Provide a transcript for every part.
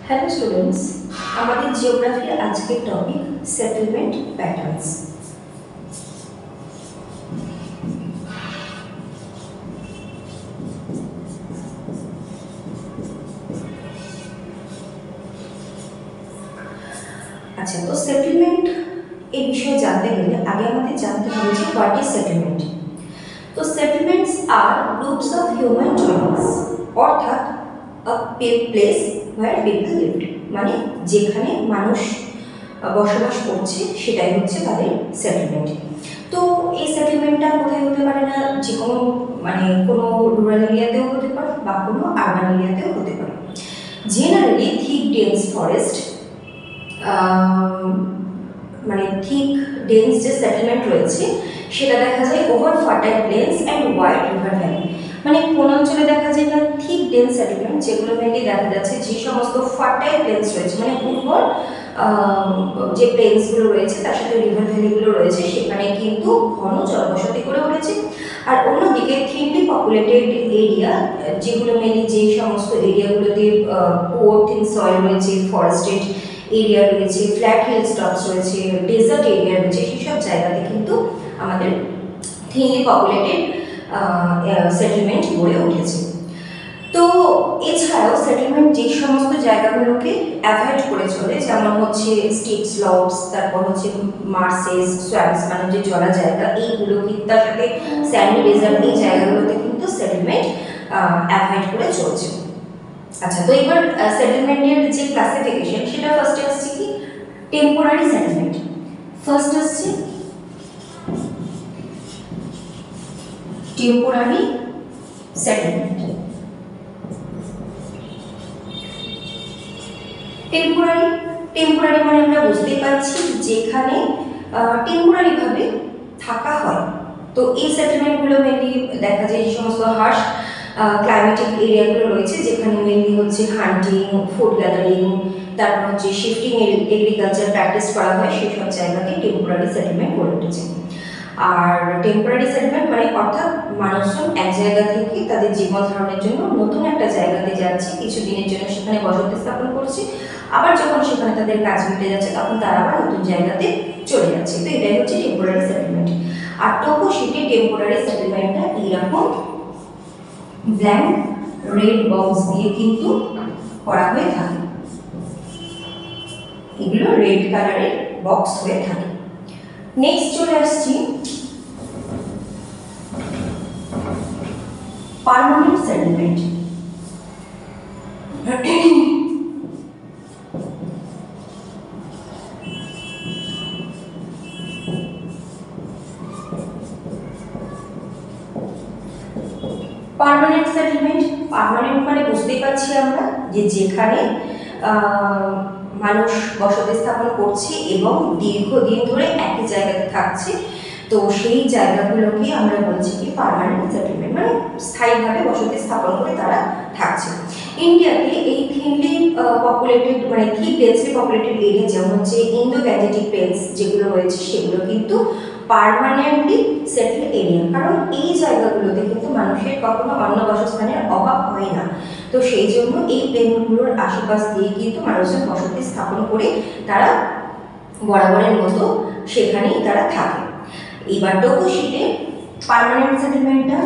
Hello students, हमारे geography आज के टॉपिक सेटलमेंट पैटर्न्स। अच्छा, तो सेटलमेंट এই বিষয়ে জানতে গেলে আগে আমাদের জানতে হবে যে হোয়াট ইজ সেটেলমেন্ট। তো সেটেলমেন্টস আর গ্রুপস অফ হিউম্যান জয়েন্টস, অর্থাৎ a place where people lived, মানে যেখানে মানুষ বসবাস করছে সেটাই হচ্ছে তাদের সেটেলমেন্ট। তো এই সেটেলমেন্টটা কোথায় হতে পারে না, যে কোনো মানে কোনো রুরাল এরিয়াতেও হতে পারে বা কোনো আরবান এরিয়াতেও হতে পারে। জেনারেলি থিক ডেন্স ফরেস্ট, মানে থিক ডেন্স যে সেটেলমেন্ট রয়েছে সেটা দেখা যায় over fertile planes and wide river valley. মানে কোন অঞ্চলে দেখা যায় না থিক ডেন্স সেটেলমেন্ট, যেগুলো মেনলি দেখা যাচ্ছে যে সমস্ত ফার্টাইল প্লেন্স রয়েছে, মানে উর্বর যে প্লেন্সগুলো রয়েছে তার সাথে রিভার ভ্যালিগুলো রয়েছে, সেখানে কিন্তু ঘন জনবসতি করে উঠেছে। আর অন্যদিকে থিনলি পপুলেটেড এরিয়া, যেগুলো মেনলি যে সমস্ত এরিয়াগুলোতে পুয়ার থিন সয়েল রয়েছে, ফরেস্টেড এরিয়া রয়েছে, ফ্ল্যাট হিল স্টপস রয়েছে, ডেজার্ট এরিয়া রয়েছে, সেসব জায়গাতে কিন্তু আমাদের থিনলি পপুলেটেড সেটেলমেন্ট গড়ে উঠেছে। তো এছাড়াও সেটেলমেন্ট যে সমস্ত জায়গাগুলোকে অ্যাভয়েড করে চলে, যেমন হচ্ছে স্টিপ স্লপস, তারপর হচ্ছে মার্সেস, সোয়াম্পস, মানে যে জলা জায়গা, এইগুলো কিন্তু তার সাথে স্যান্ডি ডেজার্ট, এই জায়গাগুলোতে কিন্তু সেটেলমেন্ট অ্যাভয়েড করে চলছে। আচ্ছা, তো এবার সেটেলমেন্টের যে ক্লাসিফিকেশন সেটা ফার্স্ট আসছে কি টেম্পোরারি সেটেলমেন্ট। ফার্স্ট আসছে টেম্পোরারি সেটেলমেন্ট। টেম্পোরারি মানে আমরা বুঝতেই পারছি যেখানে টেম্পোরারি ভাবে থাকা হয়। তো এই সেটেলমেন্টগুলো মেনলি দেখা যায় যে সমস্ত হার্শ ক্লাইমেটিক এরিয়াগুলো রয়েছে, যেখানে মেনলি হচ্ছে হান্টিং, ফুড গ্যাদারিং, তারপর হচ্ছে শিফটিং এগ্রিকালচার প্র্যাকটিস করা হয়, সেই সব জায়গাতে টেম্পোরারি সেটেলমেন্ট গড়ে উঠেছে। আর টেম্পোরারি সেটেলমেন্ট মানে অর্থাৎ মানুষজন এক জায়গা থেকে তাদের জীবন ধারণের জন্য নতুন একটা জায়গাতে যাচ্ছে, কিছুদিনের জন্য সেখানে বসতি স্থাপন করছে, আবার যখন সেখানে তাদের কাজ মিটে যাচ্ছে তখন তারা আবার নতুন জায়গাতে চলে যাচ্ছে। তো এটাই হচ্ছে টেম্পোরারি সেটেলমেন্ট। আর তপশিটে টেম্পোরারি সেটেলমেন্টটা এইরকম ব্ল্যাঙ্ক রেড বক্স দিয়ে কিন্তু করা হয়ে থাকে, এগুলো রেড কালারের বক্স হয়ে থাকে। নেক্সট চলে আসছি permanent settlement. Permanent settlement, permanent মানে বুঝতেই পারছি আমরা যে যেখানে মানুষ বসতি স্থাপন করছে এবং দীর্ঘদিন ধরে একই জায়গাতে থাকছে, তো সেই জায়গাগুলোকে আমরা বলছি কি পার্মানেন্ট সেটেলমেন্ট, মানে স্থায়ীভাবে বসতি স্থাপন করে তারা থাকছে। ইন্ডিয়াতে এই থিনলি পপুলেটেড মানে থিক ডেন্সলি পপুলেটেড এরিয়া, যেমন হচ্ছে ইন্দো গ্যাঞ্জেটিক প্লেন্স যেগুলো রয়েছে, সেগুলো কিন্তু পার্মানেন্টলি সেটেল এরিয়া, কারণ এই জায়গাগুলোতে কিন্তু মানুষের কখনো অন্য বাসস্থানের অভাব হয় না। তো সেই জন্য এই প্লেনগুলোর আশেপাশ দিয়ে কিন্তু মানুষজন বসতি স্থাপন করে তারা বরাবরের মতো সেখানেই তারা থাকে। এবার তপশিটে পার্মানেন্ট সেটেলমেন্টটা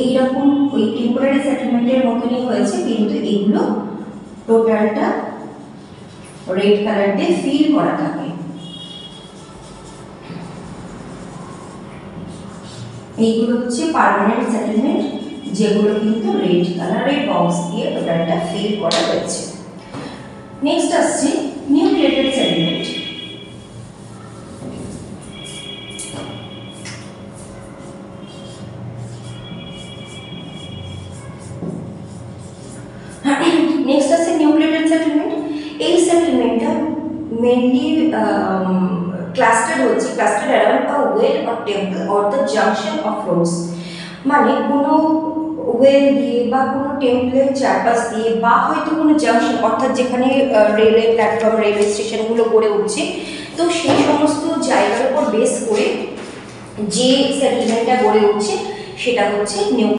এইরকম ওই টেম্পোরারি সেটেলমেন্টের মতনই হয়েছে, কিন্তু এগুলো টোটালটা রেড কালার দিয়ে ফিল করা থাকে। এইগুলো হচ্ছে পার্মানেন্ট সেটেলমেন্ট, যেগুলো কিন্তু রেড কালারের বক্স দিয়ে টোটালটা ফিল করা হয়েছে। নেক্সট আসছে নিউক্লিয়েটেড সেটেলমেন্ট। নেক্সট আছে নিউক্লিয়েটেড সেটেলমেন্ট। এই সেটেলমেন্টটা mainly clustered around a well or temple or the junction of roads, মানে কোনো ওয়েল দিয়ে বা কোনো টেম্পলের চারপাশ দিয়ে বা হয়তো কোনো জাংশন, অর্থাৎ যেখানে রেলওয়ে প্ল্যাটফর্ম, রেলওয়ে স্টেশনগুলো গড়ে উঠছে, তো সেই সমস্ত জায়গার উপর বেস করে যে সেটেলমেন্টটা গড়ে উঠছে সেটা হচ্ছে